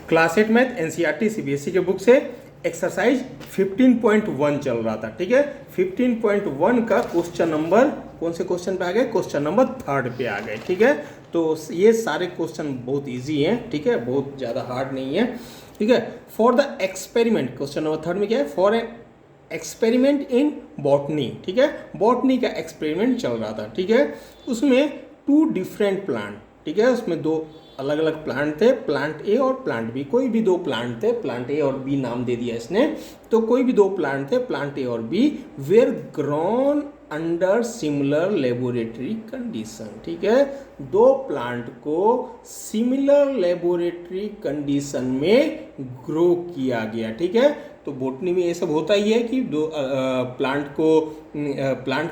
Class 8 math NCERT CBSE के book से exercise 15.1 चल रहा था। ठीक है, 15.1 का क्वेश्चन नंबर कौन से क्वेश्चन पे आ गए? क्वेश्चन नंबर 3 पे आ गए। ठीक है, तो ये सारे क्वेश्चन बहुत इजी हैं। ठीक है, बहुत ज़्यादा हार्ड नहीं है। ठीक है, for the experiment, question number 3 में क्या है? For an experiment in botany. ठीक है, बॉटनी का एक्सपेरिमेंट चल रहा था। ठीक है, उसमें 2 डिफरेंट प्लांट, ठीक है, उसमें 2 अलग अलग प्लांट थे, प्लांट ए और प्लांट बी। कोई भी 2 प्लांट थे, प्लांट ए और बी नाम दे दिया इसने। तो कोई भी 2 प्लांट थे, प्लांट ए और B, were grown under similar laboratory condition. ठीक है, 2 प्लांट को सिमिलर लेबोरेटरी कंडीशन में ग्रो किया गया। ठीक है, तो बोटनी में ये सब होता ही है कि 2 प्लांट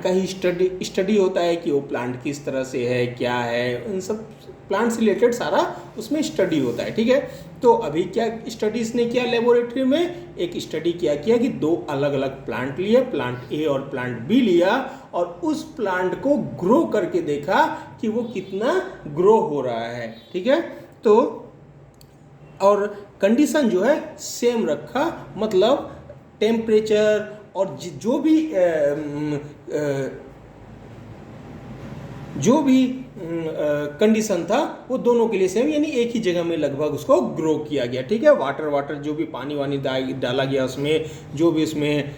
का ही स्टडी होता है कि वो प्लांट किस तरह से है, क्या है, उन सब प्लांट से रिलेटेड सारा उसमें स्टडी होता है। ठीक है, तो अभी क्या स्टडीज ने किया लेबोरेटरी में? एक स्टडी क्या किया कि 2 अलग अलग प्लांट लिए, प्लांट ए और प्लांट बी लिया, और उस प्लांट को ग्रो करके देखा कि वो कितना ग्रो हो रहा है। ठीक है, तो और कंडीशन जो है सेम रखा, मतलब टेम्परेचर और जो भी कंडीशन था वो दोनों के लिए सेम, यानी एक ही जगह में लगभग उसको ग्रो किया गया। ठीक है, वाटर जो भी पानी वानी डाला गया उसमें, जो भी उसमें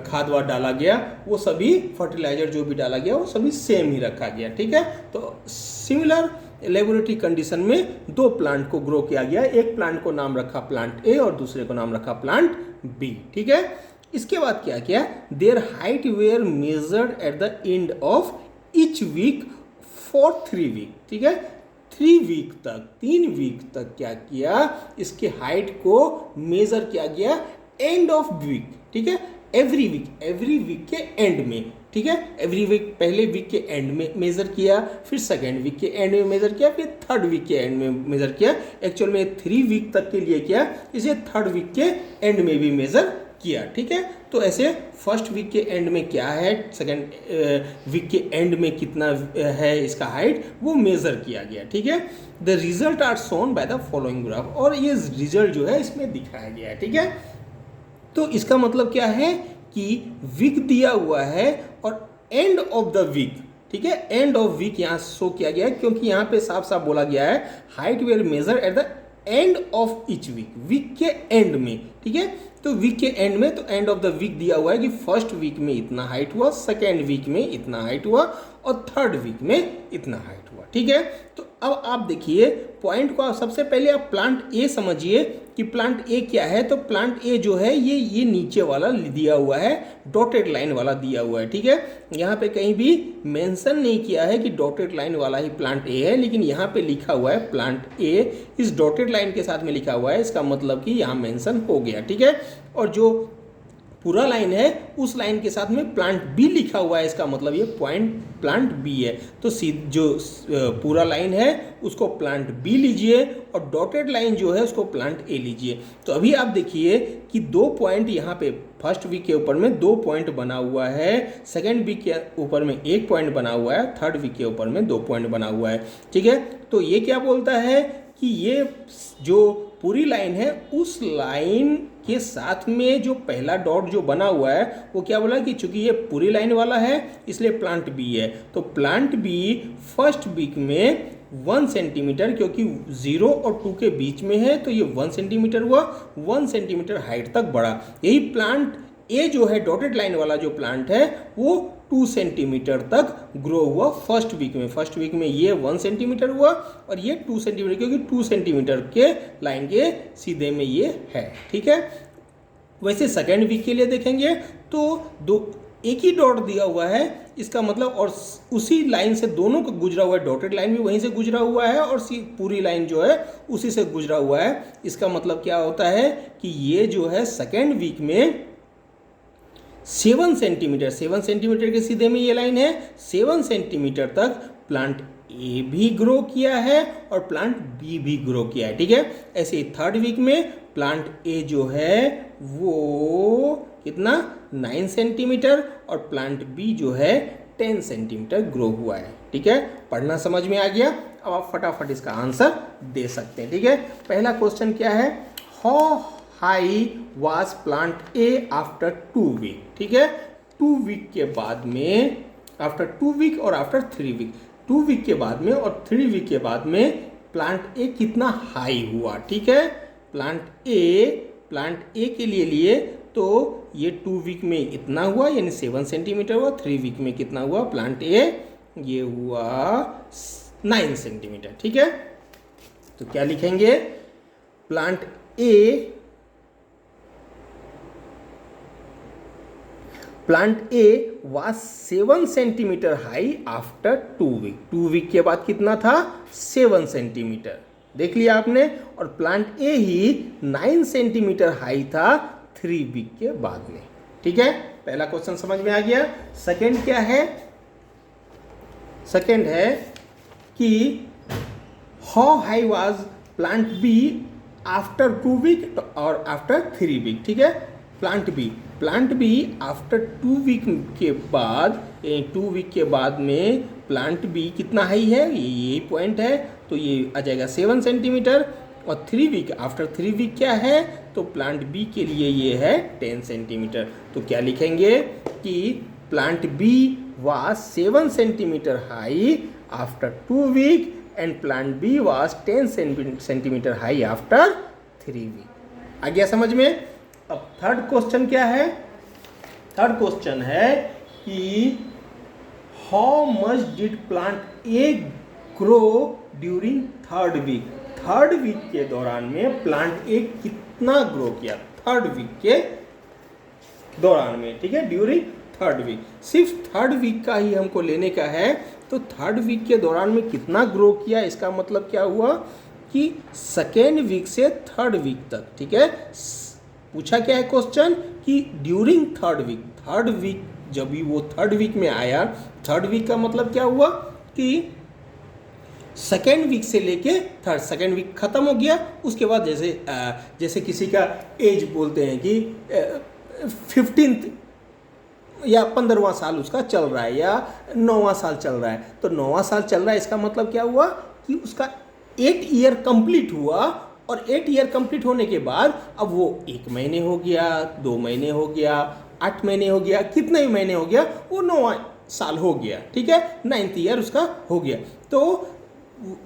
खाद वाद डाला गया, वो सभी फर्टिलाइजर जो भी डाला गया वो सभी सेम ही रखा गया। ठीक है, तो सिमिलर लेबोरेटरी कंडीशन में 2 प्लांट को ग्रो किया गया। एक प्लांट को नाम रखा प्लांट ए और दूसरे को नाम रखा प्लांट बी। ठीक है, इसके बाद क्या किया? Their height were measured at the end of each week for 3 week. ठीक है, 3 वीक तक क्या किया? इसके हाइट को मेजर किया गया एंड ऑफ वीक। ठीक है, एवरी वीक के एंड में। ठीक है, एवरी वीक, पहले वीक के एंड में मेजर किया, फिर सेकेंड वीक के एंड में मेजर किया, फिर 3rd वीक के एंड में मेजर किया। एक्चुअल में 3 वीक तक के लिए किया, इसे 3rd वीक के एंड में भी मेजर किया। ठीक है, तो ऐसे फर्स्ट वीक के एंड में क्या है, सेकेंड वीक के एंड में कितना है इसका हाइट, वो मेजर किया गया। ठीक है, the result are shown by the following graph, और ये रिजल्ट जो है इसमें दिखाया गया है। ठीक है, तो इसका मतलब क्या है कि वीक दिया हुआ है और एंड ऑफ द वीक। ठीक है, एंड ऑफ वीक यहाँ शो किया गया है, क्योंकि यहाँ पे साफ साफ बोला गया है height will measure at the end of each week, week के एंड में। ठीक है, तो वीक के एंड में, तो एंड ऑफ द वीक दिया हुआ है कि फर्स्ट वीक में इतना हाइट हुआ, सेकेंड वीक में इतना हाइट हुआ, और 3rd वीक में इतना हाइट हुआ। ठीक है, तो अब आप देखिए पॉइंट को, सबसे पहले आप प्लांट ए समझिए कि प्लांट ए क्या है। तो प्लांट ए जो है ये नीचे वाला दिया हुआ है, डॉटेड लाइन वाला दिया हुआ है। ठीक है, यहाँ पे कहीं भी मेंशन नहीं किया है कि डॉटेड लाइन वाला ही प्लांट ए है, लेकिन यहाँ पे लिखा हुआ है प्लांट ए, इस डॉटेड लाइन के साथ में लिखा हुआ है, इसका मतलब कि यहाँ मेंशन हो गया। ठीक है, और जो पूरा लाइन है उस लाइन के साथ में प्लांट बी लिखा हुआ है, इसका मतलब ये पॉइंट प्लांट बी है। तो जो पूरा लाइन है उसको प्लांट बी लीजिए, और डॉटेड लाइन जो है उसको प्लांट ए लीजिए। तो अभी आप देखिए कि 2 पॉइंट यहाँ पे फर्स्ट वीक के ऊपर में 2 पॉइंट बना हुआ है, सेकेंड वीक के ऊपर में 1 पॉइंट बना हुआ है, 3rd वीक के ऊपर में 2 पॉइंट बना हुआ है। ठीक है, तो ये क्या बोलता है कि ये जो पूरी लाइन है उस लाइन के साथ में जो पहला डॉट जो बना हुआ है वो क्या बोला कि चूंकि ये पूरी लाइन वाला है इसलिए प्लांट बी है। तो प्लांट बी फर्स्ट वीक में 1 सेंटीमीटर, क्योंकि 0 और 2 के बीच में है तो ये 1 सेंटीमीटर हुआ, 1 सेंटीमीटर हाइट तक बढ़ा। यही प्लांट ए जो है डॉटेड लाइन वाला जो प्लांट है वो 2 सेंटीमीटर तक ग्रो हुआ फर्स्ट वीक में। फर्स्ट वीक में ये 1 सेंटीमीटर हुआ और ये 2 सेंटीमीटर, क्योंकि 2 सेंटीमीटर के लाइन के सीधे में ये है। ठीक है, वैसे सेकेंड वीक के लिए देखेंगे तो एक ही डॉट दिया हुआ है, इसका मतलब, और उसी लाइन से दोनों का गुजरा हुआ है, डॉटेड लाइन भी वहीं से गुजरा हुआ है और पूरी लाइन जो है उसी से गुजरा हुआ है। इसका मतलब क्या होता है कि ये जो है सेकेंड वीक में 7 सेंटीमीटर के सीधे में ये लाइन है, 7 सेंटीमीटर तक प्लांट ए भी ग्रो किया है और प्लांट बी भी ग्रो किया है। ठीक है, ऐसे ही 3rd वीक में प्लांट ए जो है वो कितना 9 सेंटीमीटर और प्लांट बी जो है 10 सेंटीमीटर ग्रो हुआ है। ठीक है, पढ़ना समझ में आ गया। अब आप फटाफट इसका आंसर दे सकते हैं। ठीक है, पहला क्वेश्चन क्या है, how high was plant A after 2 week. ठीक है, 2 वीक के बाद में, आफ्टर 2 वीक और आफ्टर 3 वीक, 2 वीक के बाद में और 3 वीक के बाद में प्लांट ए कितना हाई हुआ। ठीक है, प्लांट ए के लिए तो ये 2 वीक में इतना हुआ यानी 7 सेंटीमीटर हुआ, 3 वीक में कितना हुआ प्लांट ए, ये हुआ 9 सेंटीमीटर। ठीक है, तो क्या लिखेंगे, plant A was 7 centimetre high after 2 week. 2 week के बाद कितना था, 7 सेंटीमीटर, देख लिया आपने। और plant A he 9 centimetre high था 3 वीक के बाद में। ठीक है, पहला क्वेश्चन समझ में आ गया। सेकंड क्या है, सेकंड है कि how high was plant B after 2 week और आफ्टर 3 वीक। ठीक है, प्लांट बी आफ्टर 2 वीक के बाद, 2 वीक के बाद में प्लांट बी कितना हाई है, यही पॉइंट है, तो ये आ जाएगा 7 सेंटीमीटर। और 3 वीक, आफ्टर 3 वीक क्या है, तो प्लांट बी के लिए ये है 10 सेंटीमीटर। तो क्या लिखेंगे कि plant B was 7 centimetre high after 2 week and plant B was 10 centimetre high after 3 week. आ गया समझ में। अब थर्ड क्वेश्चन क्या है, थर्ड क्वेश्चन है कि how much did plant A grow during 3rd week. 3rd week के दौरान में प्लांट ए कितना ग्रो किया, 3rd वीक के दौरान में। ठीक है, ड्यूरिंग 3rd वीक, सिर्फ 3rd वीक का ही हमको लेने का है। तो 3rd वीक के दौरान में कितना ग्रो किया, इसका मतलब क्या हुआ कि 2nd वीक से 3rd वीक तक। ठीक है, पूछा क्या है क्वेश्चन कि during 3rd week, 3rd week जब भी वो 3rd वीक में आया, 3rd वीक का मतलब क्या हुआ कि 2nd वीक से लेके 2nd वीक खत्म हो गया। उसके बाद जैसे किसी का एज बोलते हैं कि 15th या 15वां साल उसका चल रहा है या 9वां साल चल रहा है, तो 9वां साल चल रहा है, इसका मतलब क्या हुआ कि उसका 8 ईयर कंप्लीट हुआ। और 8 ईयर कंप्लीट होने के बाद अब वो 1 महीने हो गया, 2 महीने हो गया, 8 महीने हो गया, कितने भी महीने हो गया, वो 9वां साल हो गया। ठीक है, 9th ईयर उसका हो गया। तो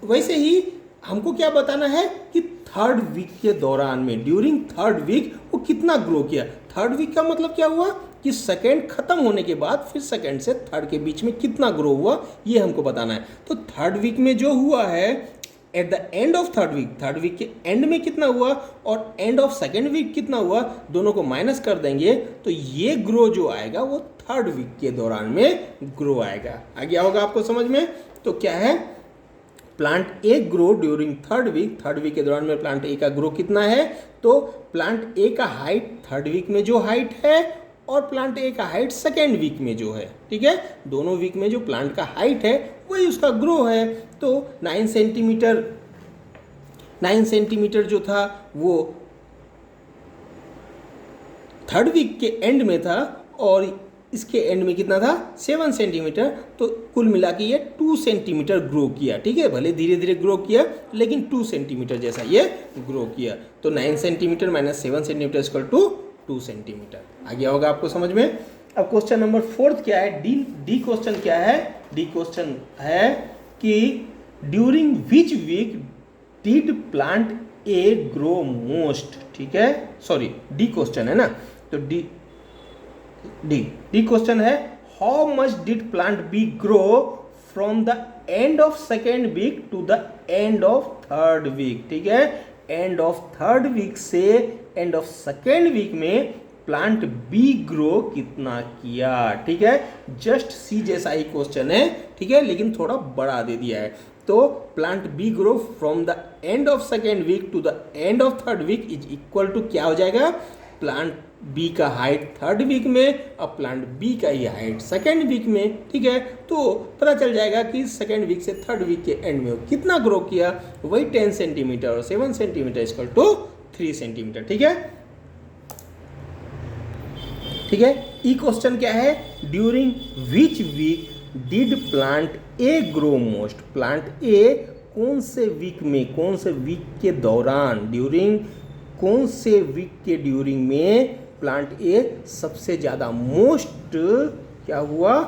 वैसे ही हमको क्या बताना है कि 3rd वीक के दौरान में, ड्यूरिंग 3rd वीक वो कितना ग्रो किया। 3rd वीक का मतलब क्या हुआ कि 2nd खत्म होने के बाद फिर 2nd से 3rd के बीच में कितना ग्रो हुआ, ये हमको बताना है। तो 3rd वीक में जो हुआ है, at the end of 3rd week, 3rd week के एंड में कितना हुआ और एंड ऑफ 2nd वीक कितना हुआ, दोनों को माइनस कर देंगे तो ये ग्रो जो आएगा वो 3rd वीक के दौरान में ग्रो आएगा। आ गया होगा आपको समझ में। तो क्या है, plant A grow during 3rd week, 3rd week के दौरान में प्लांट ए का ग्रो कितना है, तो प्लांट ए का हाइट 3rd वीक में जो हाइट है और प्लांट ए का हाइट 2nd वीक में जो है। ठीक है, दोनों वीक में जो प्लांट का हाइट है वही उसका ग्रो है। तो 9 सेंटीमीटर जो था वो 3rd वीक के एंड में था और इसके एंड में कितना था, 7 सेंटीमीटर। तो कुल मिला के ये 2 सेंटीमीटर ग्रो किया। ठीक है, भले धीरे धीरे ग्रो किया लेकिन 2 सेंटीमीटर जैसा ये ग्रो किया। तो 9 centimetre minus 7 centimetre equal to 2 centimetre. आ गया होगा आपको समझ में। अब क्वेश्चन नंबर 4 क्या है, डी क्वेश्चन क्या है, डी क्वेश्चन है कि during which week did plant A grow most. ठीक है, सॉरी डी क्वेश्चन है ना, तो डी क्वेश्चन है how much did plant B grow from the end of 2nd week to the end of 3rd week. ठीक है, end of 3rd week से end of 2nd week में plant B grow कितना किया। ठीक है, just see जैसा ही question है। ठीक है, लेकिन थोड़ा बड़ा दे दिया है। तो plant B grow from the end of 2nd week to the end of 3rd week is equal to क्या हो जाएगा, प्लांट बी का हाइट 3rd वीक में और प्लांट बी का ही हाइट 2nd वीक में। ठीक है, तो पता चल जाएगा कि 2nd वीक से 3rd वीक के एंड में कितना ग्रो किया, वही 10 सेंटीमीटर और 7 सेंटीमीटर इक्वल टू 3 सेंटीमीटर। ठीक है, ठीक है। ई क्वेश्चन क्या है, during which week did plant A grow most. Plant A कौन से वीक के दौरान, ड्यूरिंग कौन से वीक के ड्यूरिंग में प्लांट ए सबसे ज़्यादा मोस्ट क्या हुआ,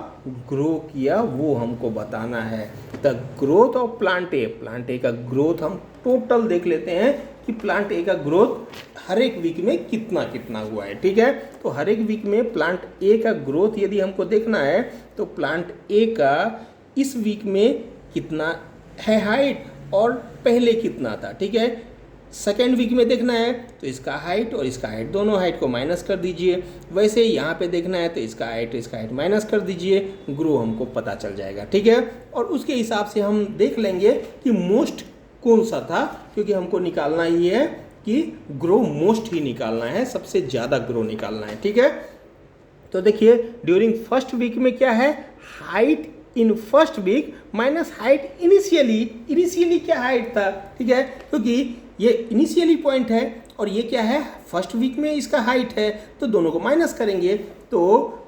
ग्रो किया, वो हमको बताना है। The growth of plant A का ग्रोथ हम टोटल देख लेते हैं कि प्लांट ए का ग्रोथ हर एक वीक में कितना कितना हुआ है। ठीक है, तो हर एक वीक में प्लांट ए का ग्रोथ यदि हमको देखना है तो प्लांट ए का इस वीक में कितना है हाइट और पहले कितना था। ठीक है, सेकेंड वीक में देखना है तो इसका हाइट और इसका हाइट, दोनों हाइट को माइनस कर दीजिए। वैसे यहाँ पे देखना है तो इसका हाइट माइनस कर दीजिए, ग्रो हमको पता चल जाएगा। ठीक है, और उसके हिसाब से हम देख लेंगे कि मोस्ट कौन सा था, क्योंकि हमको निकालना ही है कि ग्रो मोस्ट ही निकालना है, सबसे ज़्यादा ग्रो निकालना है। ठीक है, तो देखिए ड्यूरिंग फर्स्ट वीक में क्या है, height in first week minus height initially क्या हाइट था। ठीक है, क्योंकि ये इनिशियली पॉइंट है और ये क्या है, फर्स्ट वीक में इसका हाइट है, तो दोनों को माइनस करेंगे तो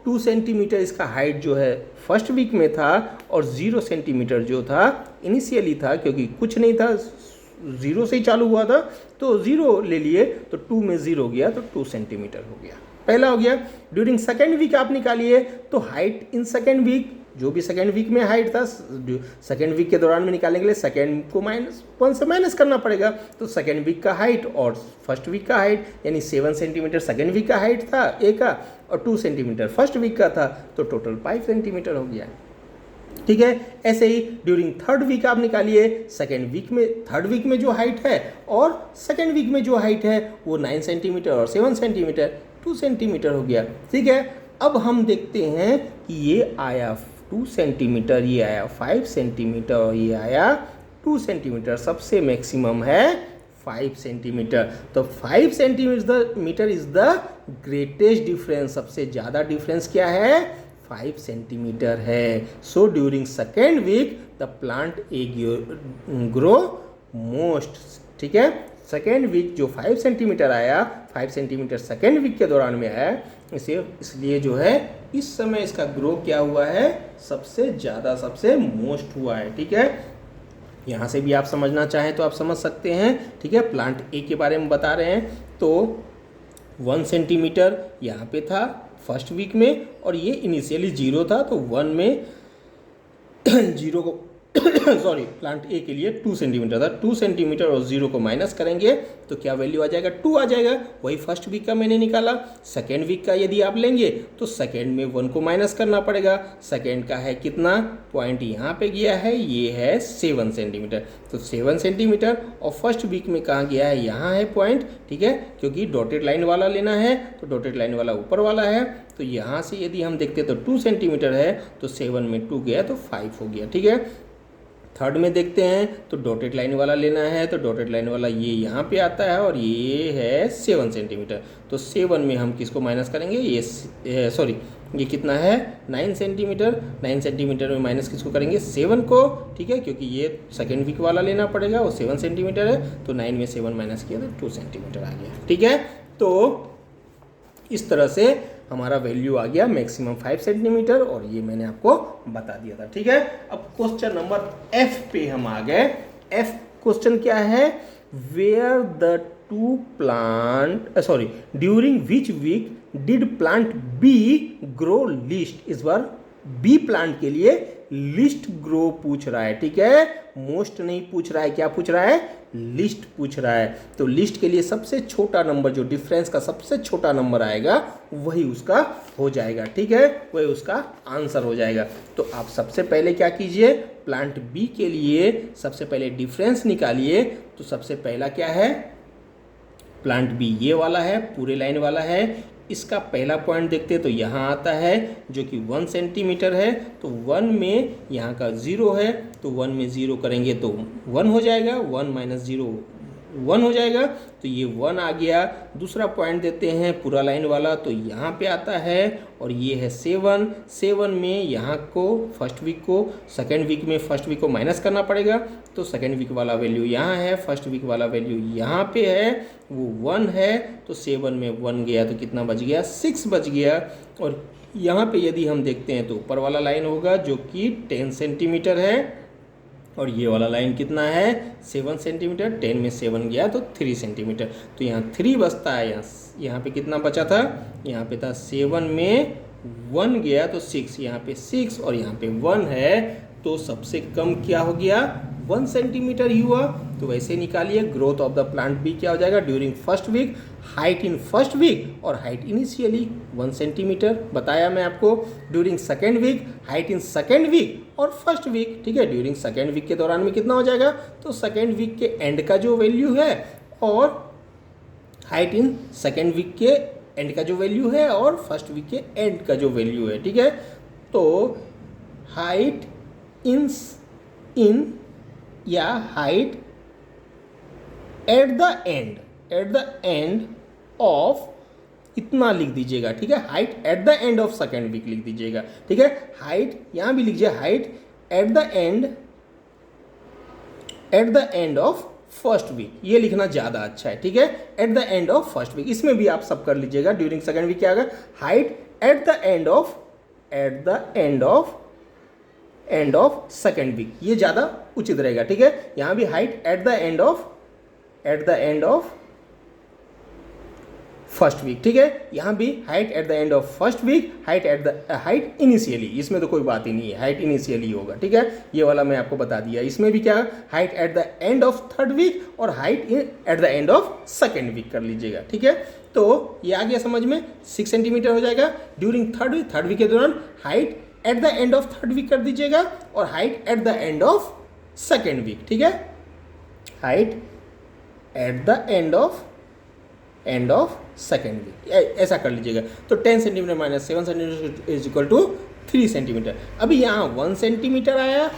2 सेंटीमीटर इसका हाइट जो है फर्स्ट वीक में था और 0 सेंटीमीटर जो था इनिशियली था, क्योंकि कुछ नहीं था, 0 से ही चालू हुआ था, तो 0 ले लिए तो 2 में 0 गया तो 2 सेंटीमीटर हो गया, पहला हो गया। ड्यूरिंग सेकेंड वीक आप निकालिए तो हाइट इन सेकेंड वीक, जो भी सेकेंड वीक में हाइट था, सेकेंड वीक के दौरान में निकालने के लिए सेकेंड को -1 से माइनस करना पड़ेगा, तो सेकेंड वीक का हाइट और फर्स्ट वीक का हाइट यानी 7 सेंटीमीटर सेकेंड वीक का हाइट था ए का और 2 सेंटीमीटर फर्स्ट वीक का था, तो टोटल 5 सेंटीमीटर हो गया। ठीक है, ऐसे ही ड्यूरिंग थर्ड वीक आप निकालिए, थर्ड वीक में जो हाइट है और सेकेंड वीक में जो हाइट है वो 9 सेंटीमीटर और 7 सेंटीमीटर 2 सेंटीमीटर हो गया। ठीक है, अब हम देखते हैं कि ये आया 2 सेंटीमीटर, ये आया 5 सेंटीमीटर और ये आया 2 सेंटीमीटर, सबसे मैक्सिमम है 5 सेंटीमीटर। तो 5 centimetre is the greatest difference, सबसे ज़्यादा डिफरेंस क्या है, 5 सेंटीमीटर है। So during second week the plant A grow most. ठीक है, सेकेंड वीक जो 5 सेंटीमीटर आया, 5 सेंटीमीटर सेकेंड वीक के दौरान में आया, इसलिए जो है इस समय इसका ग्रो क्या हुआ है, सबसे ज़्यादा सबसे मोस्ट हुआ है। ठीक है, यहाँ से भी आप समझना चाहें तो आप समझ सकते हैं। ठीक है, प्लांट ए के बारे में बता रहे हैं तो 1 सेंटीमीटर यहाँ पे था फर्स्ट वीक में और ये इनिशियली 0 था, तो 1 में 0 को सॉरी प्लांट ए के लिए 2 सेंटीमीटर था, 2 सेंटीमीटर और 0 को माइनस करेंगे तो क्या वैल्यू आ जाएगा, 2 आ जाएगा। वही फर्स्ट वीक का मैंने निकाला। सेकेंड वीक का यदि आप लेंगे तो सेकेंड में 1 को माइनस करना पड़ेगा, सेकेंड का है कितना, पॉइंट यहाँ पे गया है, ये है 7 सेंटीमीटर, तो 7 सेंटीमीटर और फर्स्ट वीक में कहाँ गया है, यहाँ है पॉइंट। ठीक है, क्योंकि डॉटेड लाइन वाला लेना है तो डॉटेड लाइन वाला ऊपर वाला है, तो यहाँ से यदि हम देखते तो 2 सेंटीमीटर है तो 7 में 2 गया तो 5 हो गया। ठीक है, थर्ड में देखते हैं तो डॉटेड लाइन वाला लेना है, तो डॉटेड लाइन वाला ये यहाँ पे आता है और ये है 7 सेंटीमीटर, तो 7 में हम किसको माइनस करेंगे, ये कितना है 9 सेंटीमीटर, 9 सेंटीमीटर में माइनस किसको करेंगे, 7 को। ठीक है, क्योंकि ये सेकेंड वीक वाला लेना पड़ेगा, वो 7 सेंटीमीटर है, तो 9 में 7 माइनस किया तो 2 सेंटीमीटर आ गया। ठीक है, तो इस तरह से हमारा वैल्यू आ गया मैक्सिमम 5 सेंटीमीटर और ये मैंने आपको बता दिया था। ठीक है, अब क्वेश्चन नंबर एफ पे हम आ गए। एफ क्वेश्चन क्या है, where the two plant during which week did plant B grow least. इस बार बी प्लांट के लिए लिस्ट ग्रो पूछ रहा है। ठीक है, मोस्ट नहीं पूछ रहा है, क्या पूछ रहा है, लिस्ट पूछ रहा है। तो लिस्ट के लिए सबसे छोटा नंबर, जो डिफरेंस का सबसे छोटा नंबर आएगा वही उसका हो जाएगा। ठीक है, वही उसका आंसर हो जाएगा। तो आप सबसे पहले क्या कीजिए, प्लांट बी के लिए सबसे पहले डिफरेंस निकालिए। तो सबसे पहला क्या है, प्लांट बी ये वाला है, पूरे लाइन वाला है। इसका पहला पॉइंट देखते हैं तो यहाँ आता है जो कि 1 सेंटीमीटर है, तो 1 में यहाँ का 0 है, तो 1 में 0 करेंगे तो 1 हो जाएगा, 1 माइनस 0 1 हो जाएगा, तो ये 1 आ गया। दूसरा पॉइंट देते हैं पूरा लाइन वाला, तो यहाँ पे आता है और ये है 7 में यहाँ को फर्स्ट वीक को सेकेंड वीक में फर्स्ट वीक को माइनस करना पड़ेगा, तो सेकेंड वीक वाला वैल्यू यहाँ है, फर्स्ट वीक वाला वैल्यू यहाँ पे है, वो 1 है, तो 7 में 1 गया तो कितना बच गया, 6 बच गया। और यहाँ पे यदि हम देखते हैं तो ऊपर वाला लाइन होगा जो कि 10 सेंटीमीटर है, और ये वाला लाइन कितना है 7 सेंटीमीटर, 10 में 7 गया तो 3 सेंटीमीटर, तो यहाँ 3 बचता है। यहाँ पे कितना बचा था, यहाँ पे था 7 में 1 गया तो 6, यहाँ पे 6 और यहाँ पे 1 है, तो सबसे कम क्या हो गया 1 सेंटीमीटर ही हुआ। तो वैसे निकालिए ग्रोथ ऑफ द प्लांट भी क्या हो जाएगा during first week, height in first week और हाइट इनिशियली 1 सेंटीमीटर बताया मैं आपको। During second week, height in second week और फर्स्ट वीक, ठीक है। ड्यूरिंग सेकेंड वीक के दौरान में कितना हो जाएगा, तो सेकेंड वीक के एंड का जो वैल्यू है और हाइट इन सेकेंड वीक के एंड का जो वैल्यू है और फर्स्ट वीक के एंड का जो वैल्यू है, ठीक है। तो हाइट इन या height at the end of इतना लिख दीजिएगा, ठीक है। Height at the end of second week लिख दीजिएगा, ठीक है। हाइट यहां भी लीजिए, height at the end of first week, ये लिखना ज़्यादा अच्छा है, ठीक है। At the end of first week, इसमें भी आप सब कर लीजिएगा। ड्यूरिंग सेकेंड वीक क्या होगा, height at the end of second week, ये ज़्यादा उचित रहेगा, ठीक है। यहाँ भी height at the end of first week, ठीक है। यहाँ भी height at the end of first week, height initially, इसमें तो कोई बात ही नहीं है, हाइट इनिशियली होगा, ठीक है। ये वाला मैं आपको बता दिया। इसमें भी क्या height at the end of third week और height at the end of second week कर लीजिएगा, ठीक है। तो ये आ गया समझ में, 6 सेंटीमीटर हो जाएगा। ड्यूरिंग थर्ड वीक के दौरान height at the end of third week कर दीजिएगा और height at the end of second week, ठीक है। Height at the end of second week, ऐसा कर लीजिएगा। तो 10 centimetre minus 7 centimetre is equal to 3 centimetre. अभी यहाँ 1 सेंटीमीटर आया,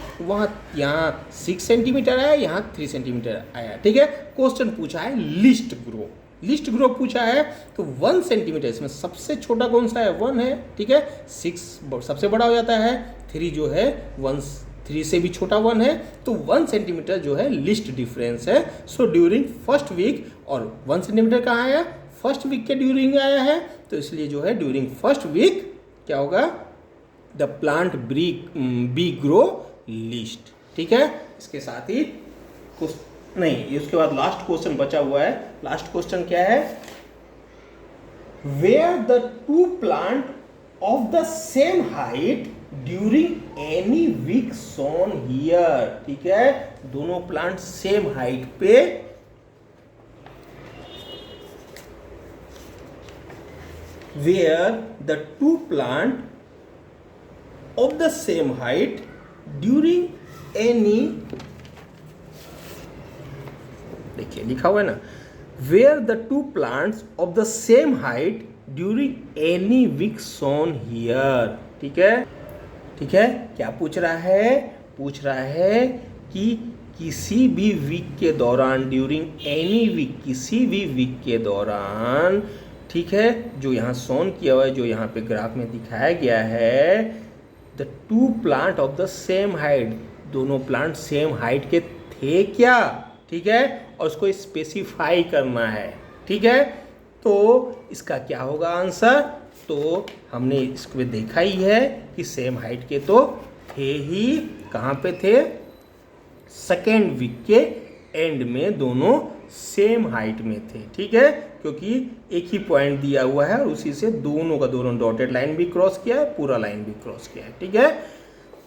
यहाँ 6 सेंटीमीटर आया, यहाँ 3 सेंटीमीटर आया, ठीक है। क्वेश्चन पूछा है लिस्ट ग्रो पूछा है, तो 1 सेंटीमीटर, इसमें सबसे छोटा कौन सा है 1 है, ठीक है। 6 सबसे बड़ा हो जाता है, 3 जो है 3 से भी छोटा 1 है, तो 1 सेंटीमीटर जो है लिस्ट डिफरेंस है। सो ड्यूरिंग फर्स्ट वीक, और 1 सेंटीमीटर कहाँ आया, फर्स्ट वीक के ड्यूरिंग आया है, तो इसलिए जो है ड्यूरिंग फर्स्ट वीक क्या होगा, the plant B grow list, ठीक है। इसके साथ ही नहीं, उसके बाद लास्ट क्वेश्चन बचा हुआ है। लास्ट क्वेश्चन क्या है, where the two plant of the same height during any week shown here, ठीक है। दोनों प्लांट सेम हाइट पे where the two plant of the same height during any, देखिए लिखा हुआ है ना, where the two plants of the same height during any week shown here, ठीक है। ठीक है, क्या पूछ रहा है कि किसी भी वीक के दौरान, ड्यूरिंग एनी वीक, किसी भी वीक के दौरान, ठीक है, जो यहाँ शोन किया हुआ है, जो यहाँ पे ग्राफ में दिखाया गया है, the two plant of the same height, दोनों प्लांट सेम हाइट के थे क्या, ठीक है, और उसको स्पेसिफाई करना है, ठीक है। तो इसका क्या होगा आंसर, तो हमने इसको देखा ही है कि सेम हाइट के तो थे ही, कहाँ पे थे, सेकेंड वीक के एंड में दोनों सेम हाइट में थे, ठीक है, क्योंकि एक ही पॉइंट दिया हुआ है और उसी से दोनों का दोनों डॉटेड लाइन भी क्रॉस किया है, पूरा लाइन भी क्रॉस किया है, ठीक है।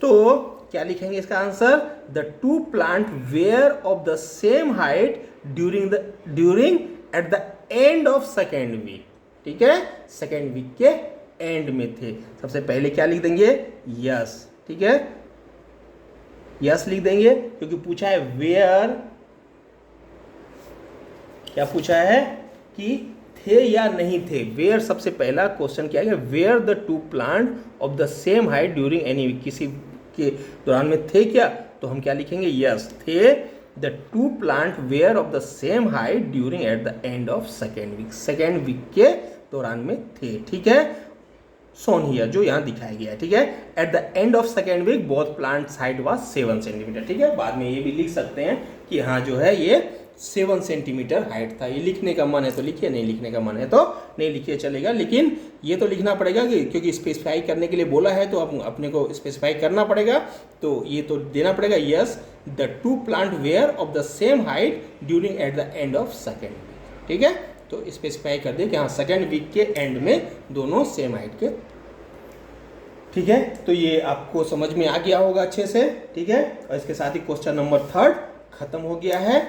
तो क्या लिखेंगे इसका answer, the two plant were of the same height during at the end of second week, ठीक है, सेकेंड वीक के एंड में थे। सबसे पहले क्या लिख देंगे, यस, ठीक है, यस लिख देंगे, क्योंकि पूछा है वेयर, क्या पूछा है कि थे या नहीं थे, वेयर सबसे पहला क्वेश्चन क्या है, where the two plant of the same height during any week, किसी के दौरान में थे क्या, तो हम क्या लिखेंगे, yes they, the two plant were of the same height during at the end of second week, second week के दौरान में थे, ठीक है, सोन हियर जो यहाँ दिखाया गया है, ठीक है। At the end of second week both plants height was 7 centimetre, ठीक है। बाद में ये भी लिख सकते हैं कि हाँ जो है ये 7 सेंटीमीटर हाइट था। ये लिखने का मन है तो लिखिए, नहीं लिखने का मन है तो नहीं लिखिए, चलेगा, लेकिन ये तो लिखना पड़ेगा कि क्योंकि स्पेसिफाई करने के लिए बोला है तो आप अपने को स्पेसिफाई करना पड़ेगा, तो ये तो देना पड़ेगा, yes the two plant were of the same height during at the end of second week. ठीक है, तो स्पेसिफाई कर दे कि हाँ सेकेंड वीक के एंड में दोनों सेम हाइट के। ठीक है, तो ये आपको समझ में आ गया होगा अच्छे से। ठीक है, और इसके साथ ही क्वेश्चन नंबर 3 खत्म हो गया है।